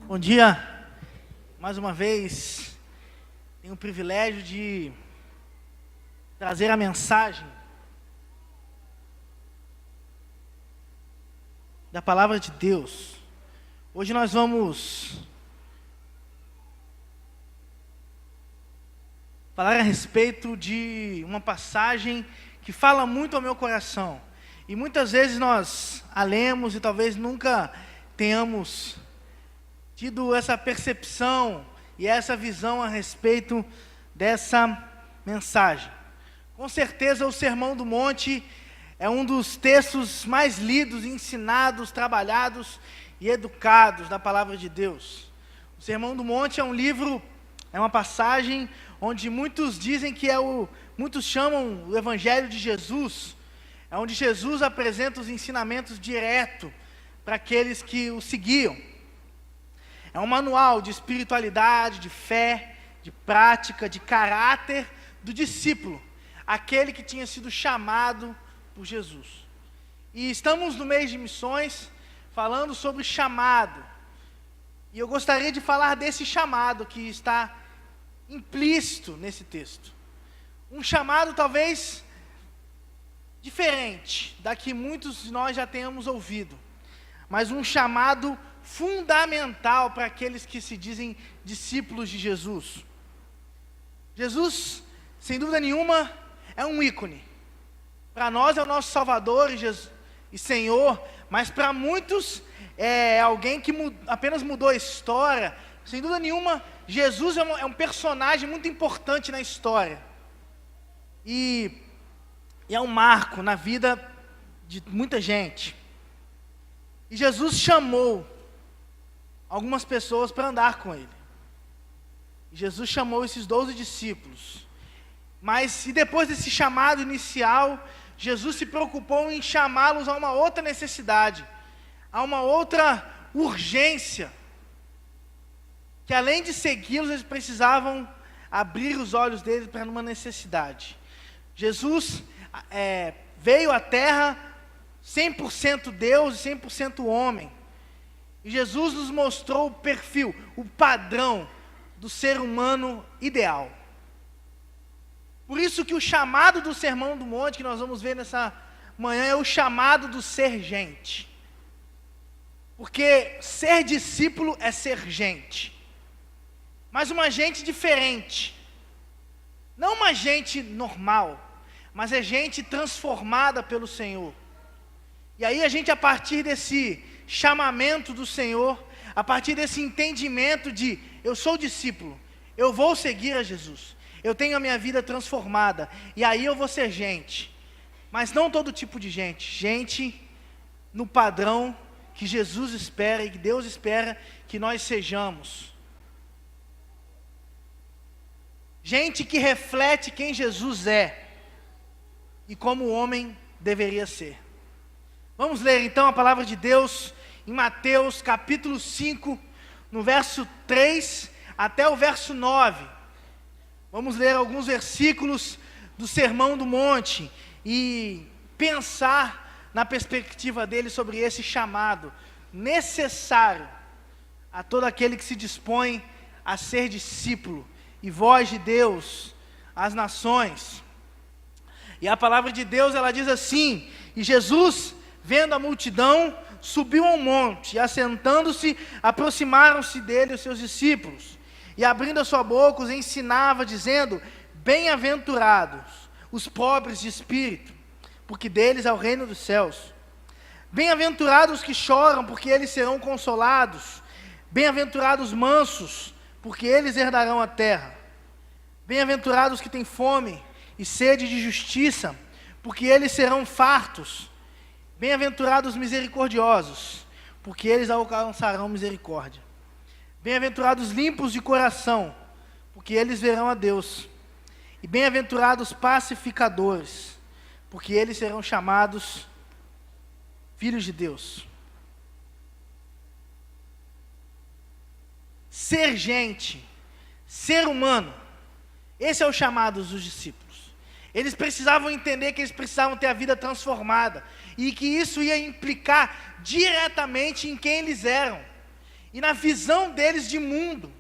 Bom dia, mais uma vez, tenho o privilégio de trazer a mensagem da Palavra de Deus. Hoje nós vamos falar a respeito de uma passagem que fala muito ao meu coração. E muitas vezes nós a lemos e talvez nunca tenhamos tido essa percepção e essa visão a respeito dessa mensagem. Com certeza o Sermão do Monte é um dos textos mais lidos, ensinados, trabalhados e educados da Palavra de Deus. O Sermão do Monte é um livro, é uma passagem onde muitos dizem que muitos chamam o Evangelho de Jesus, é onde Jesus apresenta os ensinamentos direto para aqueles que o seguiam. É um manual de espiritualidade, de fé, de prática, de caráter do discípulo, aquele que tinha sido chamado por Jesus. E estamos no mês de missões, falando sobre chamado. E eu gostaria de falar desse chamado que está implícito nesse texto. Um chamado talvez diferente da que muitos de nós já tenhamos ouvido, mas um chamado fundamental para aqueles que se dizem discípulos de Jesus. Jesus, sem dúvida nenhuma, é um ícone. Para nós é o nosso Salvador e Senhor, mas para muitos é alguém que apenas mudou a história. Sem dúvida nenhuma, Jesus é um personagem muito importante na história. E é um marco na vida de muita gente. E Jesus chamou algumas pessoas para andar com ele. Jesus chamou esses 12 discípulos. Mas, e depois desse chamado inicial, Jesus se preocupou em chamá-los a uma outra necessidade, a uma outra urgência, que além de segui-los, eles precisavam abrir os olhos deles para uma necessidade. Jesus veio à Terra 100% Deus e 100% homem. E Jesus nos mostrou o perfil, o padrão do ser humano ideal. Por isso que o chamado do Sermão do Monte, que nós vamos ver nessa manhã, é o chamado do ser gente. Porque ser discípulo é ser gente. Mas uma gente diferente. Não uma gente normal, mas é gente transformada pelo Senhor. E aí a gente, a partir desse chamamento do Senhor, a partir desse entendimento de eu sou discípulo, eu vou seguir a Jesus, eu tenho a minha vida transformada, e aí eu vou ser gente, mas não todo tipo de gente no padrão que Jesus espera e que Deus espera que nós sejamos. Gente que reflete quem Jesus é e como o homem deveria ser. Vamos ler então a palavra de Deus em Mateus capítulo 5, no verso 3 até o verso 9. Vamos ler alguns versículos do Sermão do Monte e pensar na perspectiva dele sobre esse chamado necessário a todo aquele que se dispõe a ser discípulo e voz de Deus às nações. E a palavra de Deus, ela diz assim: e Jesus, vendo a multidão, subiu ao monte, e assentando-se, aproximaram-se dele os seus discípulos, e abrindo a sua boca, os ensinava, dizendo: bem-aventurados os pobres de espírito, porque deles é o reino dos céus. Bem-aventurados os que choram, porque eles serão consolados. Bem-aventurados os mansos, porque eles herdarão a terra. Bem-aventurados os que têm fome e sede de justiça, porque eles serão fartos. Bem-aventurados os misericordiosos, porque eles alcançarão misericórdia. Bem-aventurados limpos de coração, porque eles verão a Deus. E bem-aventurados pacificadores, porque eles serão chamados filhos de Deus. Ser gente, ser humano, esse é o chamado dos discípulos. Eles precisavam entender que eles precisavam ter a vida transformada, e que isso ia implicar diretamente em quem eles eram. e na visão deles de mundo,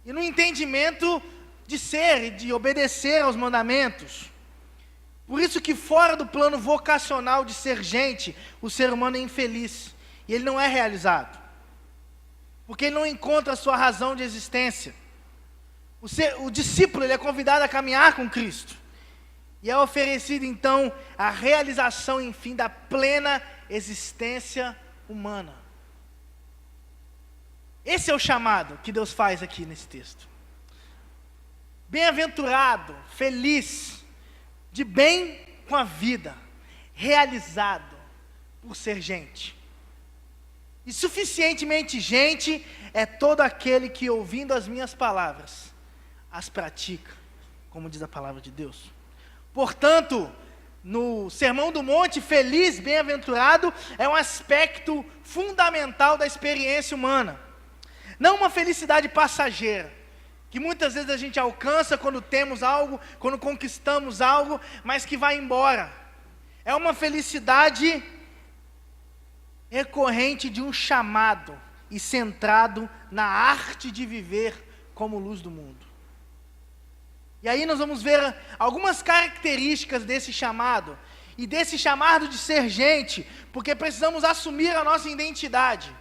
e no entendimento de ser e de obedecer aos mandamentos. Por isso que fora do plano vocacional de ser gente, o ser humano é infeliz, e ele não é realizado, porque ele não encontra a sua razão de existência. O discípulo, ele é convidado a caminhar com Cristo, e é oferecido então a realização, enfim, da plena existência humana. Esse é o chamado que Deus faz aqui nesse texto. Bem-aventurado, feliz, de bem com a vida, realizado por ser gente. E suficientemente gente é todo aquele que, ouvindo as minhas palavras, as pratica, como diz a palavra de Deus. Portanto, no Sermão do Monte, feliz, bem-aventurado, é um aspecto fundamental da experiência humana. Não uma felicidade passageira, que muitas vezes a gente alcança quando temos algo, quando conquistamos algo, mas que vai embora. É uma felicidade recorrente de um chamado e centrado na arte de viver como luz do mundo. E aí nós vamos ver algumas características desse chamado, e desse chamado de ser gente, porque precisamos assumir a nossa identidade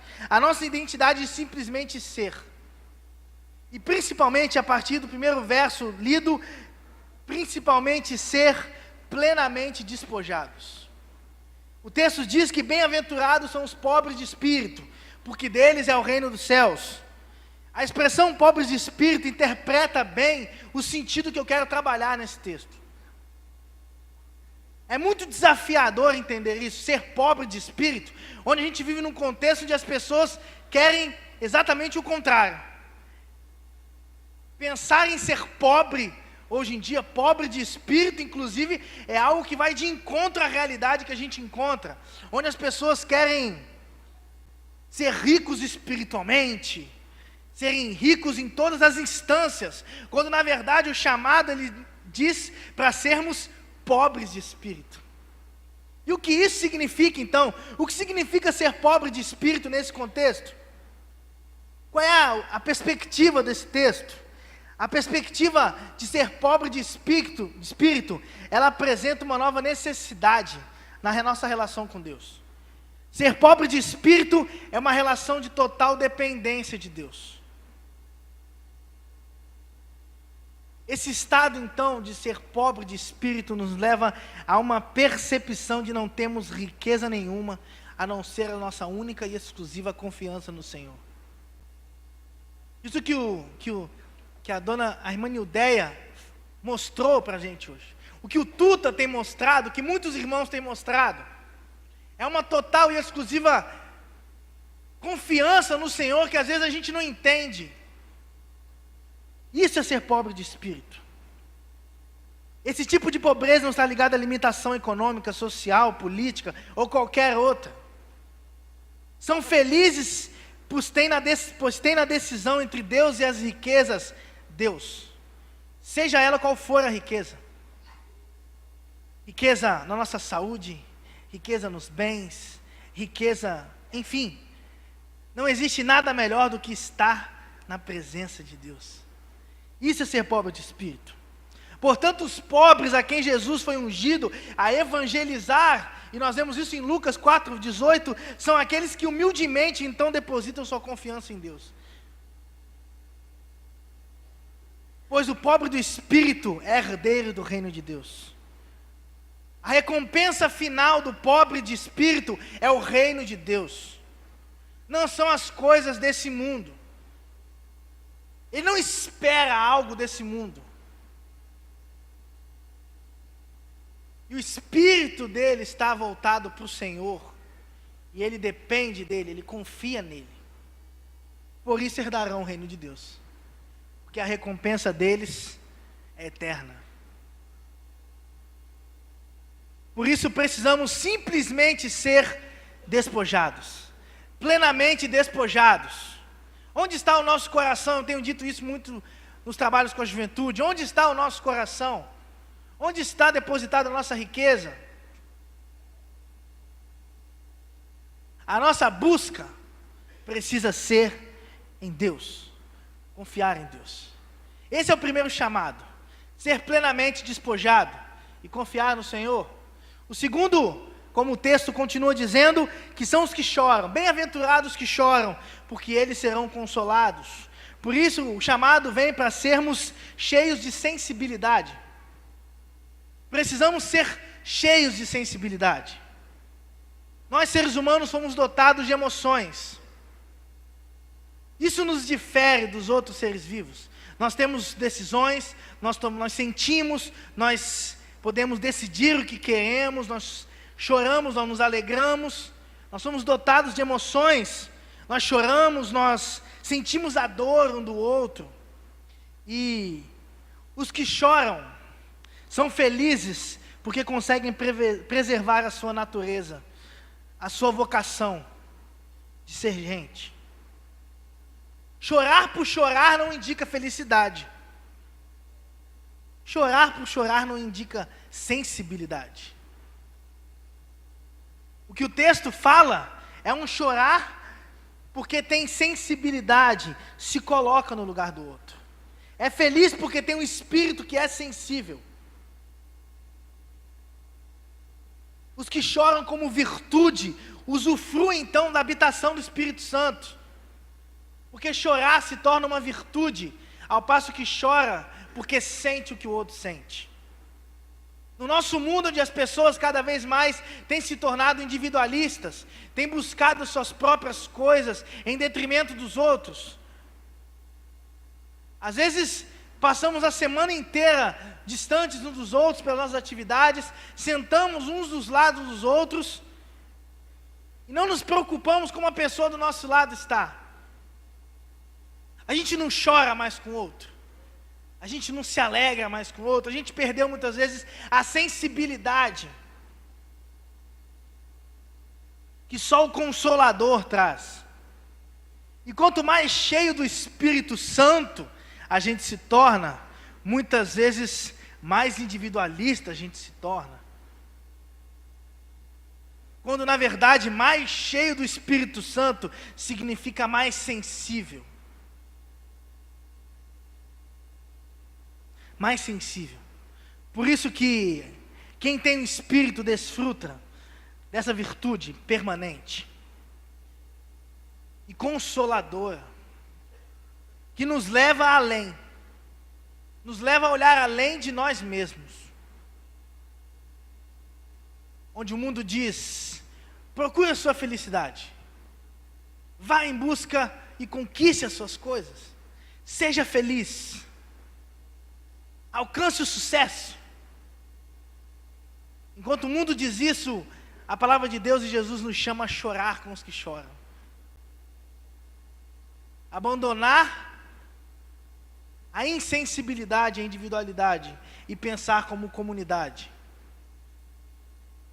de simplesmente ser. E principalmente a partir do primeiro verso lido, principalmente ser plenamente despojados. O texto diz que bem-aventurados são os pobres de espírito, porque deles é o reino dos céus. A expressão pobres de espírito interpreta bem o sentido que eu quero trabalhar nesse texto. É muito desafiador entender isso, ser pobre de espírito, onde a gente vive num contexto onde as pessoas querem exatamente o contrário. Pensar em ser pobre, hoje em dia, pobre de espírito, inclusive, é algo que vai de encontro à realidade que a gente encontra, onde as pessoas querem ser ricos espiritualmente, serem ricos em todas as instâncias, quando na verdade o chamado ele diz para sermos pobres de espírito. E o que isso significa então? O que significa ser pobre de espírito nesse contexto? Qual é a perspectiva desse texto? A perspectiva de ser pobre de espírito, ela apresenta uma nova necessidade na nossa relação com Deus. Ser pobre de espírito é uma relação de total dependência de Deus. Esse estado, então, de ser pobre de espírito nos leva a uma percepção de não termos riqueza nenhuma, a não ser a nossa única e exclusiva confiança no Senhor. Isso que a irmã Nildeia mostrou para a gente hoje, o que o Tuta tem mostrado, o que muitos irmãos têm mostrado, é uma total e exclusiva confiança no Senhor que às vezes a gente não entende. Isso é ser pobre de espírito. Esse tipo de pobreza não está ligado à limitação econômica, social, política ou qualquer outra. São felizes pois têm na decisão entre Deus e as riquezas, Deus. Seja ela qual for a riqueza. Riqueza na nossa saúde, riqueza nos bens, riqueza, enfim. Não existe nada melhor do que estar na presença de Deus. Isso é ser pobre de espírito. Portanto, os pobres a quem Jesus foi ungido a evangelizar, e nós vemos isso em Lucas 4:18, são aqueles que humildemente então depositam sua confiança em Deus. Pois o pobre do espírito é herdeiro do reino de Deus. A recompensa final do pobre de espírito é o reino de Deus. Não são as coisas desse mundo. Ele não espera algo desse mundo. E o espírito dele está voltado para o Senhor. E ele depende dele, ele confia nele. Por isso herdarão o reino de Deus. Porque a recompensa deles é eterna. Por isso precisamos simplesmente ser despojados. Plenamente despojados. Onde está o nosso coração? Eu tenho dito isso muito nos trabalhos com a juventude. Onde está o nosso coração? Onde está depositada a nossa riqueza? A nossa busca precisa ser em Deus, confiar em Deus. Esse é o primeiro chamado, ser plenamente despojado e confiar no Senhor. O segundo, como o texto continua dizendo, que são os que choram, bem-aventurados que choram, porque eles serão consolados. Por isso o chamado vem para sermos cheios de sensibilidade. Precisamos ser cheios de sensibilidade. Nós seres humanos somos dotados de emoções. Isso nos difere dos outros seres vivos. Nós temos decisões, nós sentimos, nós podemos decidir o que queremos, nós choramos, nós nos alegramos, nós somos dotados de emoções, nós choramos, nós sentimos a dor um do outro. E os que choram são felizes porque conseguem preservar a sua natureza, a sua vocação de ser gente. Chorar por chorar não indica felicidade. Chorar por chorar não indica sensibilidade. O que o texto fala é um chorar porque tem sensibilidade, se coloca no lugar do outro. É feliz porque tem um espírito que é sensível. Os que choram como virtude, usufruem então da habitação do Espírito Santo. Porque chorar se torna uma virtude, ao passo que chora porque sente o que o outro sente. No nosso mundo, onde as pessoas cada vez mais têm se tornado individualistas, têm buscado suas próprias coisas em detrimento dos outros. Às vezes, passamos a semana inteira distantes uns dos outros pelas nossas atividades, sentamos uns dos lados dos outros e não nos preocupamos como a pessoa do nosso lado está. A gente não chora mais com o outro. A gente não se alegra mais com o outro. A gente perdeu muitas vezes a sensibilidade que só o Consolador traz. E quanto mais cheio do Espírito Santo a gente se torna, muitas vezes mais individualista a gente se torna. Quando na verdade mais cheio do Espírito Santo significa mais sensível. Mais sensível. Por isso que quem tem o Espírito desfruta dessa virtude permanente e consoladora, que nos leva além, nos leva a olhar além de nós mesmos. Onde o mundo diz, procure a sua felicidade, vá em busca e conquiste as suas coisas, seja feliz, alcance o sucesso. Enquanto o mundo diz isso, a palavra de Deus e Jesus nos chama a chorar com os que choram. Abandonar a insensibilidade, a individualidade e pensar como comunidade.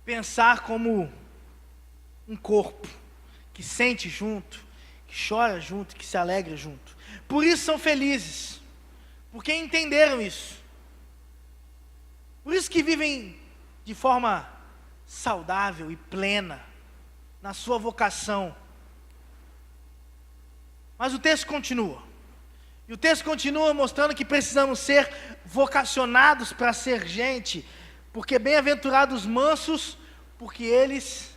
Pensar como um corpo que sente junto, que chora junto, que se alegra junto. Por isso são felizes, porque entenderam isso. Por isso que vivem de forma saudável e plena na sua vocação. Mas o texto continua. E o texto continua mostrando que precisamos ser vocacionados para ser gente, porque bem-aventurados mansos, porque eles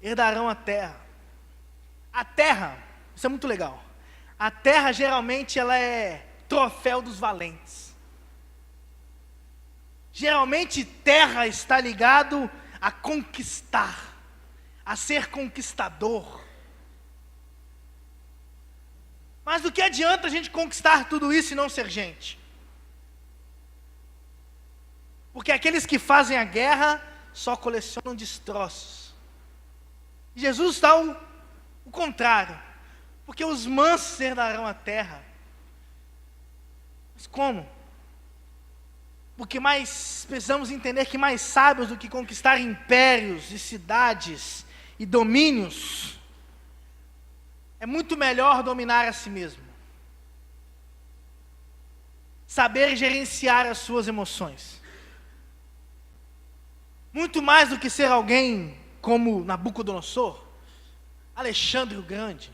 herdarão a terra. A terra, isso é muito legal. A terra geralmente ela é troféu dos valentes. Geralmente terra está ligado a conquistar, a ser conquistador. Mas do que adianta a gente conquistar tudo isso e não ser gente? Porque aqueles que fazem a guerra só colecionam destroços. E Jesus está o contrário. Porque os mansos herdarão a terra. Mas como? Porque mais precisamos entender que mais sábios do que conquistar impérios e cidades e domínios, é muito melhor dominar a si mesmo. Saber gerenciar as suas emoções. Muito mais do que ser alguém como Nabucodonosor, Alexandre o Grande,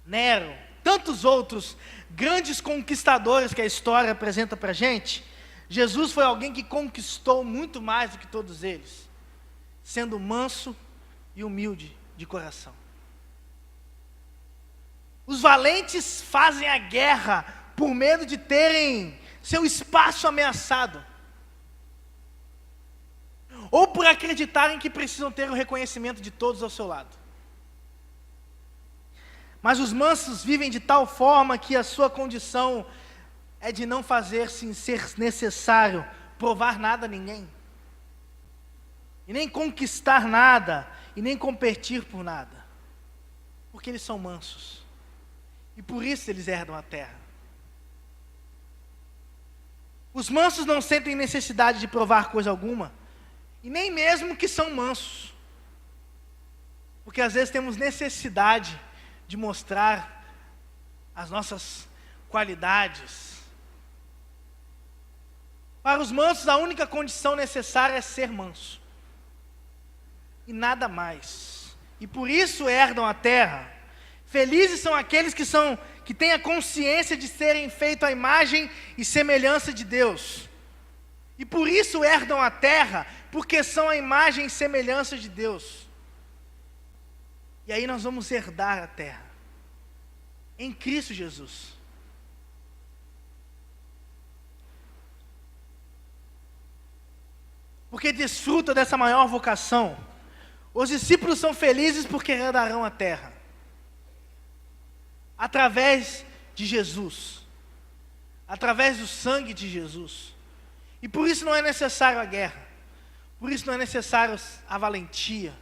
Nero, tantos outros grandes conquistadores que a história apresenta para a gente, Jesus foi alguém que conquistou muito mais do que todos eles, sendo manso e humilde de coração. Os valentes fazem a guerra por medo de terem seu espaço ameaçado, ou por acreditarem que precisam ter o reconhecimento de todos ao seu lado. Mas os mansos vivem de tal forma que a sua condição é de não fazer sem ser necessário provar nada a ninguém, e nem conquistar nada, e nem competir por nada, porque eles são mansos, e por isso eles herdam a terra. Os mansos não sentem necessidade de provar coisa alguma, e nem mesmo que são mansos, porque às vezes temos necessidade de mostrar as nossas qualidades. Para os mansos, a única condição necessária é ser manso, e nada mais, e por isso herdam a terra. Felizes são aqueles que têm a consciência de serem feitos à imagem e semelhança de Deus, e por isso herdam a terra, porque são a imagem e semelhança de Deus. E aí nós vamos herdar a terra, em Cristo Jesus. Porque desfruta dessa maior vocação. Os discípulos são felizes porque herdarão a terra, através de Jesus, através do sangue de Jesus. E por isso não é necessário a guerra, por isso não é necessário a valentia.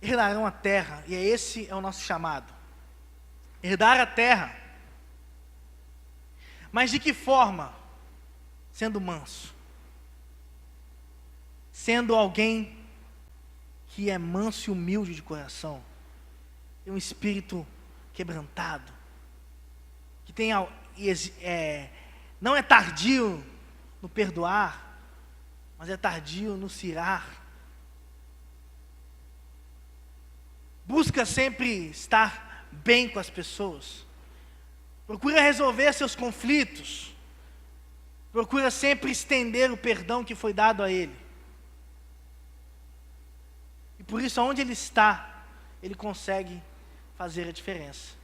Herdarão a terra, e esse é o nosso chamado, herdar a terra. Mas de que forma? Sendo manso, sendo alguém que é manso e humilde de coração, tem um espírito quebrantado, que tem, não é tardio no perdoar, mas é tardio no se irar. Busca sempre estar bem com as pessoas, procura resolver seus conflitos, procura sempre estender o perdão que foi dado a ele. E por isso, onde ele está, ele consegue fazer a diferença.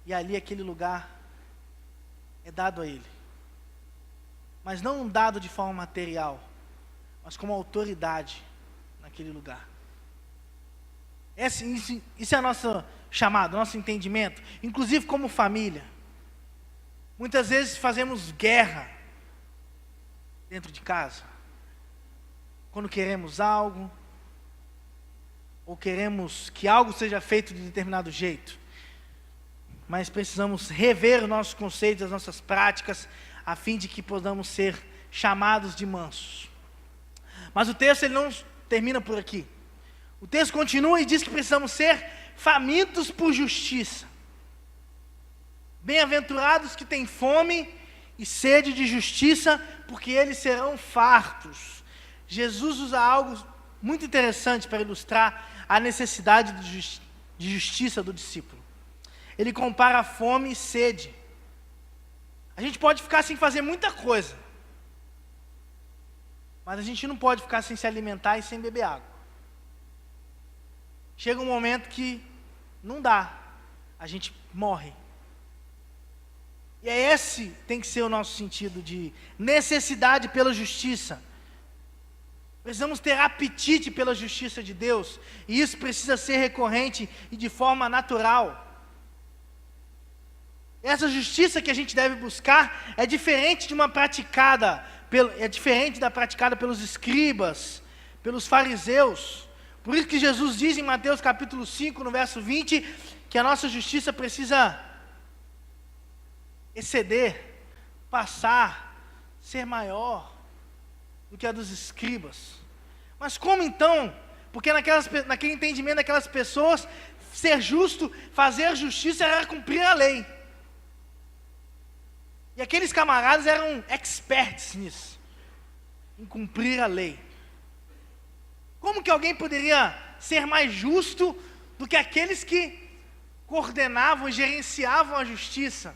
E ali, aquele lugar é dado a ele. Mas não dado de forma material, mas como autoridade naquele lugar. Isso é a nossa chamada, nosso entendimento, inclusive como família. Muitas vezes fazemos guerra dentro de casa, quando queremos algo, ou queremos que algo seja feito de determinado jeito, mas precisamos rever os nossos conceitos, as nossas práticas, a fim de que possamos ser chamados de mansos. Mas o texto ele não termina por aqui. O texto continua e diz que precisamos ser famintos por justiça. Bem-aventurados que têm fome e sede de justiça, porque eles serão fartos. Jesus usa algo muito interessante para ilustrar a necessidade de justiça do discípulo. Ele compara fome e sede. A gente pode ficar sem fazer muita coisa, mas a gente não pode ficar sem se alimentar e sem beber água. Chega um momento que não dá, a gente morre. E esse tem que ser o nosso sentido de necessidade pela justiça. Precisamos ter apetite pela justiça de Deus, e isso precisa ser recorrente e de forma natural. Essa justiça que a gente deve buscar é diferente da praticada pelos escribas, pelos fariseus. Por isso que Jesus diz em Mateus capítulo 5, no verso 20, que a nossa justiça precisa exceder, passar, ser maior do que a dos escribas. Mas como então? Porque naquele entendimento daquelas pessoas, ser justo, fazer justiça era cumprir a lei. E aqueles camaradas eram experts nisso, em cumprir a lei. Como que alguém poderia ser mais justo do que aqueles que coordenavam e gerenciavam a justiça.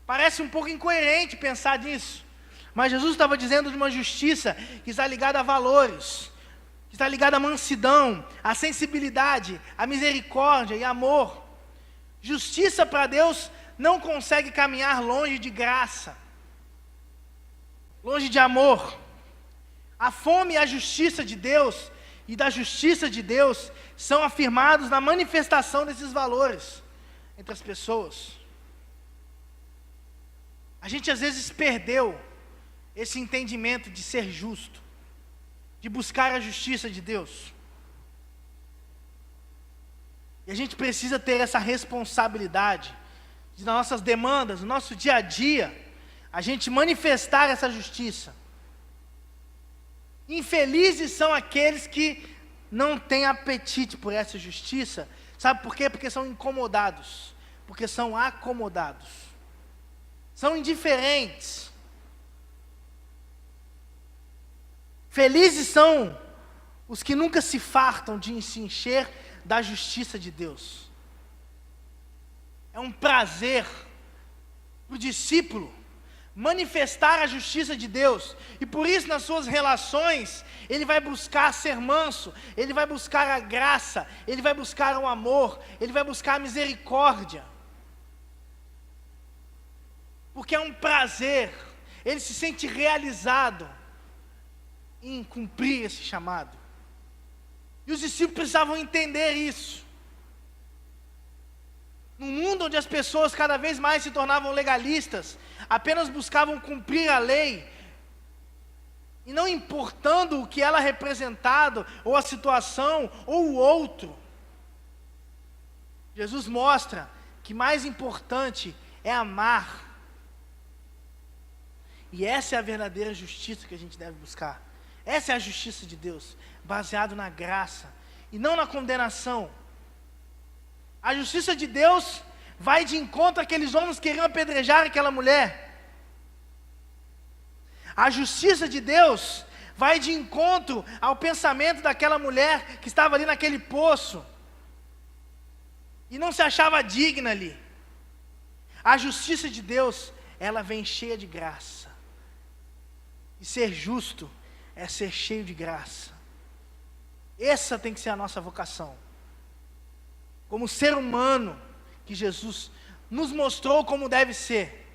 Parece um pouco incoerente pensar nisso, mas Jesus estava dizendo de uma justiça que está ligada a valores, que está ligada à mansidão, à sensibilidade, à misericórdia e amor. Justiça para Deus não consegue caminhar longe de graça, longe de amor. A fome e a justiça de Deus e da justiça de Deus são afirmados na manifestação desses valores entre as pessoas. A gente às vezes perdeu esse entendimento de ser justo, de buscar a justiça de Deus. E a gente precisa ter essa responsabilidade de, nas nossas demandas, no nosso dia a dia, a gente manifestar essa justiça. Infelizes são aqueles que não têm apetite por essa justiça. Sabe por quê? Porque são incomodados, porque são acomodados, são indiferentes. Felizes são os que nunca se fartam de se encher da justiça de Deus. É um prazer para o discípulo manifestar a justiça de Deus, e por isso nas suas relações, ele vai buscar ser manso, ele vai buscar a graça, ele vai buscar o amor, ele vai buscar a misericórdia, porque é um prazer, ele se sente realizado em cumprir esse chamado, e os discípulos precisavam entender isso. Num mundo onde as pessoas cada vez mais se tornavam legalistas, apenas buscavam cumprir a lei, e não importando o que ela representava, ou a situação, ou o outro, Jesus mostra que mais importante é amar. E essa é a verdadeira justiça que a gente deve buscar. Essa é a justiça de Deus, baseado na graça, e não na condenação. A justiça de Deus vai de encontro àqueles homens que queriam apedrejar aquela mulher. A justiça de Deus vai de encontro ao pensamento daquela mulher que estava ali naquele poço e não se achava digna ali. A justiça de Deus, ela vem cheia de graça. E ser justo é ser cheio de graça. Essa tem que ser a nossa vocação. Como ser humano que Jesus nos mostrou como deve ser,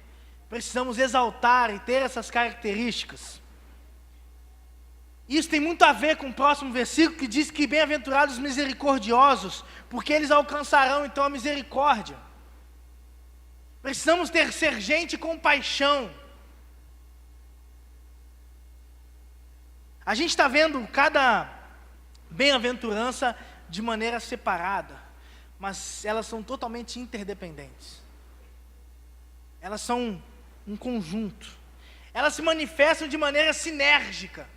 precisamos exaltar e ter essas características. Isso tem muito a ver com o próximo versículo, que diz que bem-aventurados os misericordiosos, porque eles alcançarão então a misericórdia. Precisamos ser gente com paixão. A gente está vendo cada bem-aventurança de maneira separada, mas elas são totalmente interdependentes. Elas são um conjunto. Elas se manifestam de maneira sinérgica.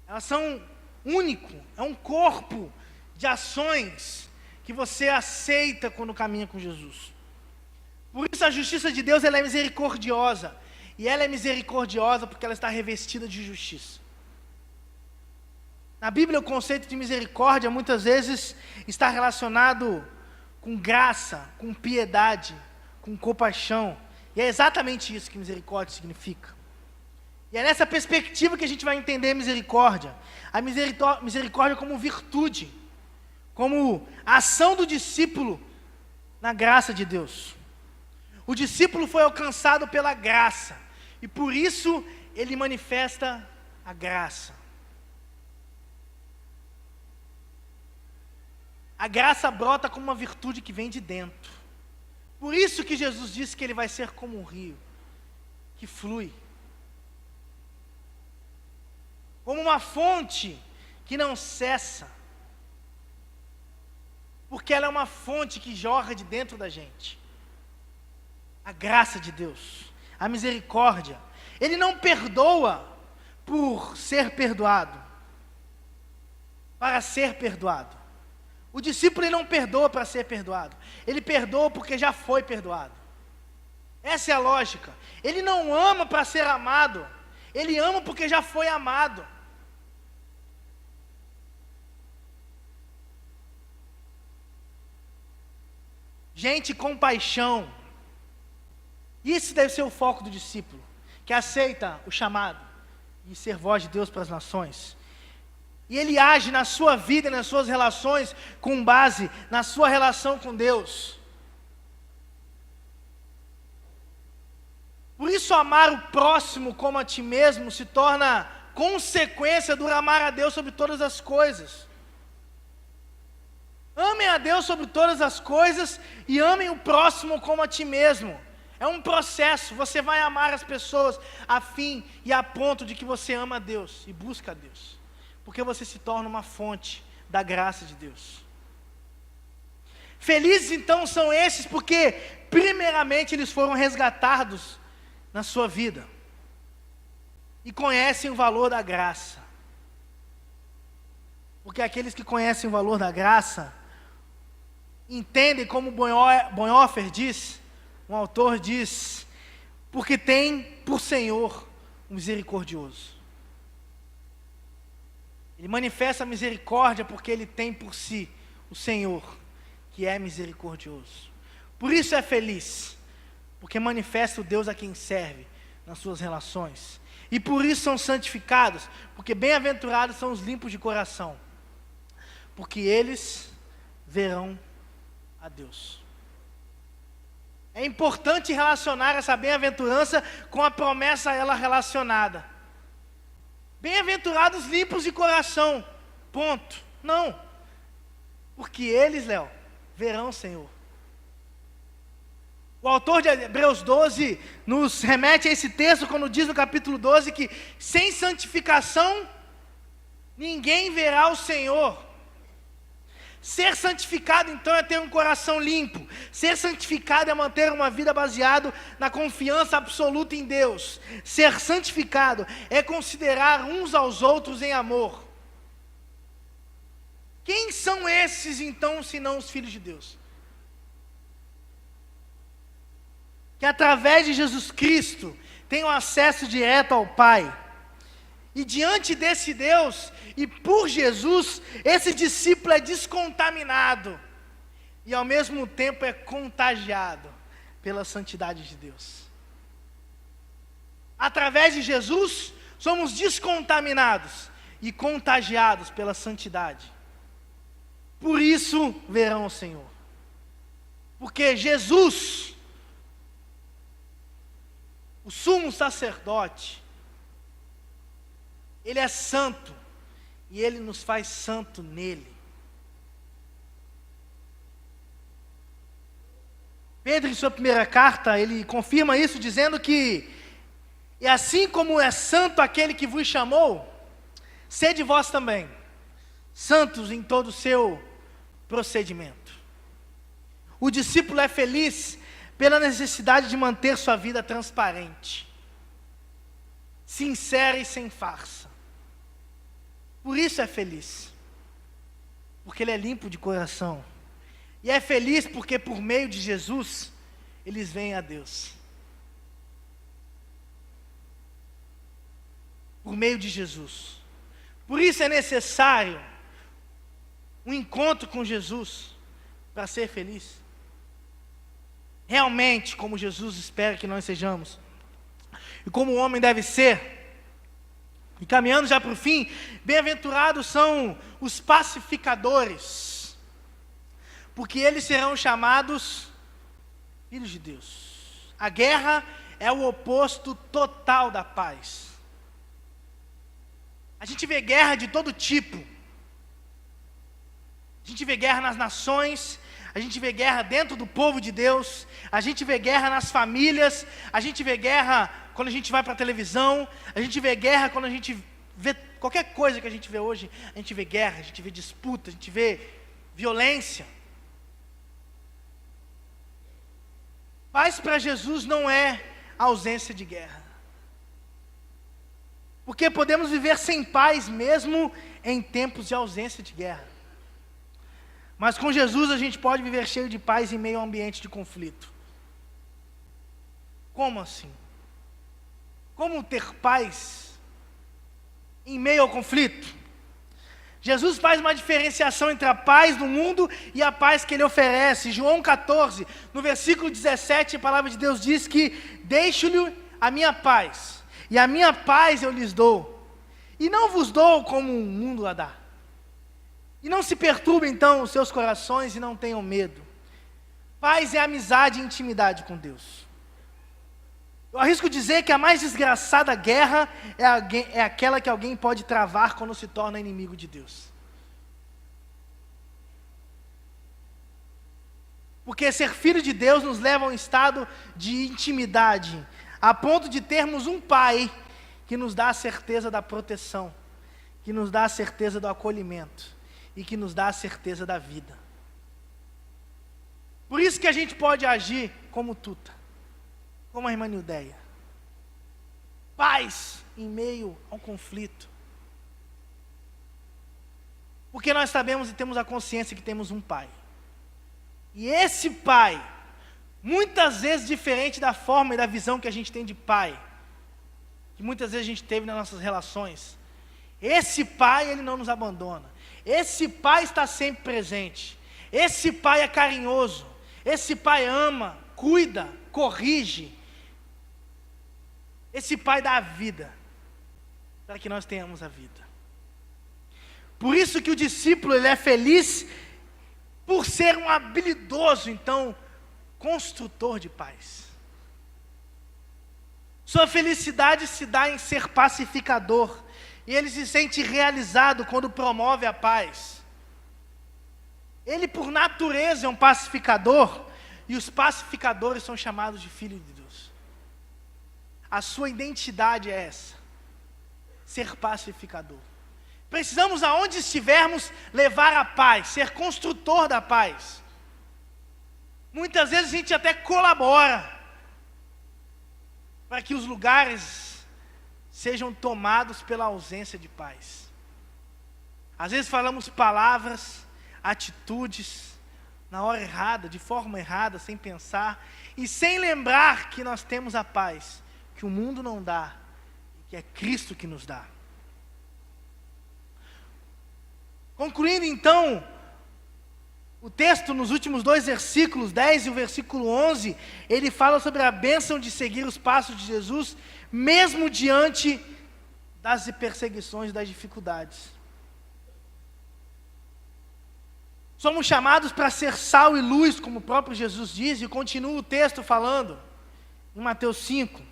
Elas são único, é um corpo de ações que você aceita quando caminha com Jesus. Por isso a justiça de Deus, ela é misericordiosa. E ela é misericordiosa porque ela está revestida de justiça. Na Bíblia, o conceito de misericórdia muitas vezes está relacionado com graça, com piedade, com compaixão. E é exatamente isso que misericórdia significa. E é nessa perspectiva que a gente vai entender misericórdia. A misericórdia como virtude, como a ação do discípulo na graça de Deus. O discípulo foi alcançado pela graça, e por isso ele manifesta a graça. A graça brota como uma virtude que vem de dentro. Por isso que Jesus disse que ele vai ser como um rio, que flui. Como uma fonte que não cessa. Porque ela é uma fonte que jorra de dentro da gente. A graça de Deus, a misericórdia. Ele não perdoa por ser perdoado, para ser perdoado. O discípulo ele não perdoa para ser perdoado, ele perdoa porque já foi perdoado. Essa é a lógica. Ele não ama para ser amado, ele ama porque já foi amado. gente com paixão. Isso deve ser o foco do discípulo, que aceita o chamado de ser voz de Deus para as nações. E ele age na sua vida e nas suas relações com base na sua relação com Deus. Por isso, amar o próximo como a ti mesmo se torna consequência do amar a Deus sobre todas as coisas. Amem a Deus sobre todas as coisas e amem o próximo como a ti mesmo. É um processo, você vai amar as pessoas a fim e a ponto de que você ama a Deus e busca a Deus. Porque você se torna uma fonte da graça de Deus. Felizes então são esses porque, primeiramente, eles foram resgatados na sua vida e conhecem o valor da graça. Porque aqueles que conhecem o valor da graça entendem, como Bonhoeffer diz, um autor diz, porque tem por Senhor o misericordioso. Ele manifesta a misericórdia porque ele tem por si o Senhor, que é misericordioso. Por isso é feliz, porque manifesta o Deus a quem serve nas suas relações. E por isso são santificados, porque bem-aventurados são os limpos de coração, porque eles verão a Deus. É importante relacionar essa bem-aventurança com a promessa a ela relacionada. Bem-aventurados limpos de coração, ponto. Não, porque eles, Léo, verão o Senhor. O autor de Hebreus 12 nos remete a esse texto quando diz no capítulo 12 que sem santificação ninguém verá o Senhor. Ser santificado então é ter um coração limpo. Ser santificado é manter uma vida baseada na confiança absoluta em Deus. Ser santificado é considerar uns aos outros em amor. Quem são esses então, senão os filhos de Deus? Que através de Jesus Cristo tenham acesso direto ao Pai. E diante desse Deus, e por Jesus, esse discípulo é descontaminado. E ao mesmo tempo é contagiado pela santidade de Deus. Através de Jesus, somos descontaminados e contagiados pela santidade. Por isso verão o Senhor. Porque Jesus, o sumo sacerdote, ele é santo, e ele nos faz santo nele. Pedro, em sua primeira carta, ele confirma isso, dizendo que, e assim como é santo aquele que vos chamou, sede vós também, santos em todo o seu procedimento. O discípulo é feliz pela necessidade de manter sua vida transparente, sincera e sem farsa. Por isso é feliz, porque ele é limpo de coração. E é feliz porque por meio de Jesus, eles veem a Deus. Por meio de Jesus. Por isso é necessário um encontro com Jesus para ser feliz. Realmente, como Jesus espera que nós sejamos. E como o homem deve ser. E caminhando já para o fim, bem-aventurados são os pacificadores, porque eles serão chamados filhos de Deus. A guerra é o oposto total da paz. A gente vê guerra de todo tipo. A gente vê guerra nas nações, a gente vê guerra dentro do povo de Deus, a gente vê guerra nas famílias, a gente vê guerra quando a gente vai para a televisão, a gente vê guerra quando a gente vê qualquer coisa que a gente vê hoje, a gente vê guerra, a gente vê disputa, a gente vê violência. Paz para Jesus não é a ausência de guerra. Porque podemos viver sem paz mesmo em tempos de ausência de guerra. Mas com Jesus a gente pode viver cheio de paz em meio a um ambiente de conflito. Como assim? Como ter paz em meio ao conflito? Jesus faz uma diferenciação entre a paz do mundo e a paz que ele oferece. João 14, no versículo 17, a palavra de Deus diz que deixo-lhe a minha paz, e a minha paz eu lhes dou, e não vos dou como o mundo a dá. E não se perturbem então os seus corações e não tenham medo. Paz é amizade e intimidade com Deus. Eu arrisco dizer que a mais desgraçada guerra é aquela que alguém pode travar quando se torna inimigo de Deus. Porque ser filho de Deus nos leva a um estado de intimidade, a ponto de termos um Pai que nos dá a certeza da proteção, que nos dá a certeza do acolhimento e que nos dá a certeza da vida. Por isso que a gente pode agir como Tuta, como a irmã Nildeia. Paz em meio ao conflito. Porque nós sabemos e temos a consciência que temos um Pai. E esse Pai, muitas vezes diferente da forma e da visão que a gente tem de Pai, que muitas vezes a gente teve nas nossas relações, esse Pai, Ele não nos abandona. Esse Pai está sempre presente. Esse Pai é carinhoso. Esse Pai ama, cuida, corrige. Esse Pai dá a vida, para que nós tenhamos a vida. Por isso que o discípulo, ele é feliz por ser um habilidoso, então, construtor de paz. Sua felicidade se dá em ser pacificador, e ele se sente realizado quando promove a paz. Ele, por natureza, é um pacificador, e os pacificadores são chamados de filhos de Deus. A sua identidade é essa, ser pacificador. Precisamos, aonde estivermos, levar a paz, ser construtor da paz. Muitas vezes a gente até colabora para que os lugares sejam tomados pela ausência de paz. Às vezes falamos palavras, atitudes, na hora errada, de forma errada, sem pensar, e sem lembrar que nós temos a paz, que o mundo não dá, que é Cristo que nos dá. Concluindo então, o texto nos últimos 2 versículos, 10 e o versículo 11, ele fala sobre a bênção de seguir os passos de Jesus, mesmo diante das perseguições e das dificuldades. Somos chamados para ser sal e luz, como o próprio Jesus diz, e continua o texto falando, em Mateus 5.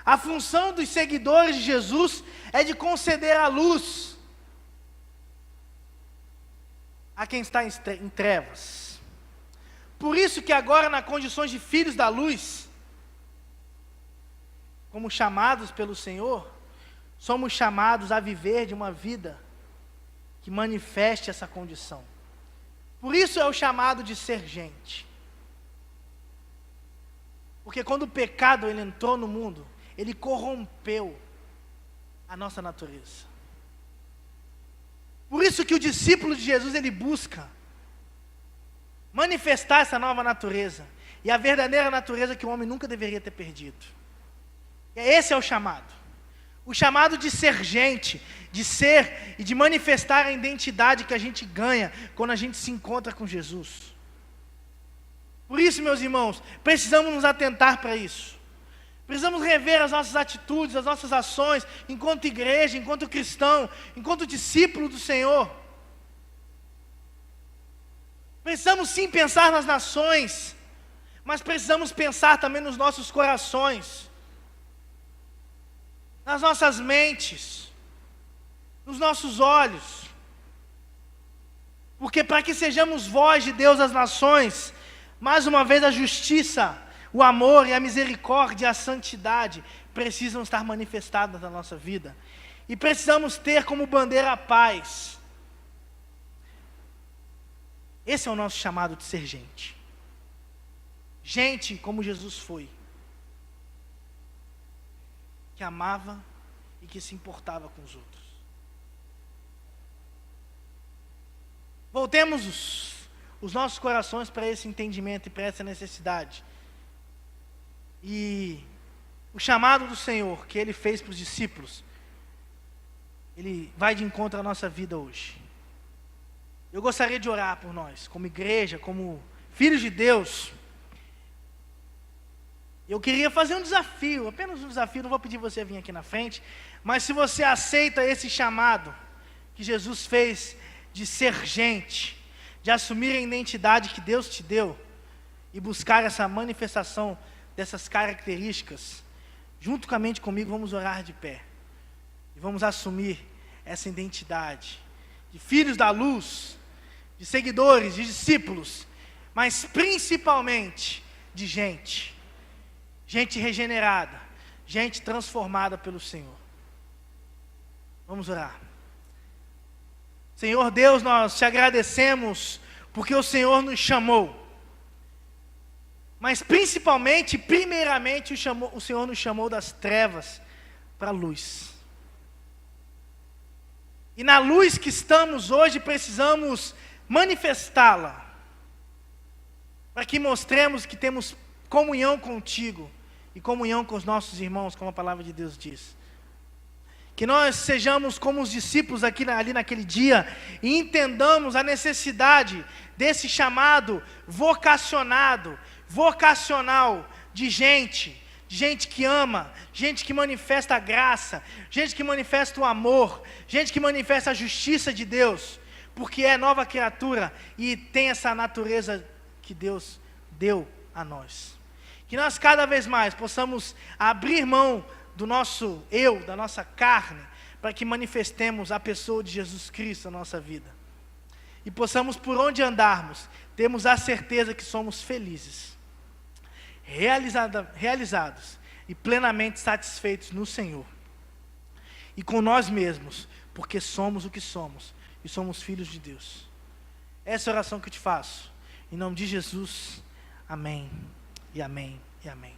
A função dos seguidores de Jesus é de conceder a luz a quem está em trevas. Por isso que agora, nas condições de filhos da luz, como chamados pelo Senhor, somos chamados a viver de uma vida que manifeste essa condição. Por isso é o chamado de ser gente. Porque quando o pecado ele entrou no mundo, ele corrompeu a nossa natureza. Por isso que o discípulo de Jesus, ele busca manifestar essa nova natureza, e a verdadeira natureza que o homem nunca deveria ter perdido. Esse é o chamado de ser gente, de ser e de manifestar a identidade que a gente ganha quando a gente se encontra com Jesus. Por isso, meus irmãos, precisamos nos atentar para isso. Precisamos rever as nossas atitudes, as nossas ações, enquanto igreja, enquanto cristão, enquanto discípulo do Senhor. Precisamos sim pensar nas nações, mas precisamos pensar também nos nossos corações, nas nossas mentes, nos nossos olhos. Porque para que sejamos voz de Deus às nações, mais uma vez a justiça, o amor e a misericórdia e a santidade precisam estar manifestadas na nossa vida. E precisamos ter como bandeira a paz. Esse é o nosso chamado de ser gente. Gente como Jesus foi. Que amava e que se importava com os outros. Voltemos os nossos corações para esse entendimento e para essa necessidade. E o chamado do Senhor que Ele fez para os discípulos Ele vai de encontro à nossa vida hoje. Eu gostaria de orar por nós, como igreja, como filhos de Deus. Eu queria fazer um desafio, apenas um desafio, não vou pedir você vir aqui na frente, mas se você aceita esse chamado que Jesus fez de ser gente, de assumir a identidade que Deus te deu e buscar essa manifestação dessas características, juntamente comigo vamos orar de pé e vamos assumir essa identidade de filhos da luz, de seguidores, de discípulos, mas principalmente de gente regenerada, gente transformada pelo Senhor. Vamos orar. Senhor Deus, nós te agradecemos porque o Senhor nos chamou, mas principalmente, primeiramente, o Senhor nos chamou das trevas para a luz. E na luz que estamos hoje, precisamos manifestá-la, para que mostremos que temos comunhão contigo e comunhão com os nossos irmãos, como a palavra de Deus diz. Que nós sejamos como os discípulos ali naquele dia e entendamos a necessidade desse chamado vocacional de gente que ama, gente que manifesta a graça, gente que manifesta o amor, gente que manifesta a justiça de Deus, porque é nova criatura e tem essa natureza que Deus deu a nós. Que nós cada vez mais possamos abrir mão do nosso eu, da nossa carne, para que manifestemos a pessoa de Jesus Cristo na nossa vida. E possamos, por onde andarmos, termos a certeza que somos felizes, realizados e plenamente satisfeitos no Senhor. E com nós mesmos, porque somos o que somos e somos filhos de Deus. Essa é a oração que eu te faço. Em nome de Jesus, amém, e amém, e amém.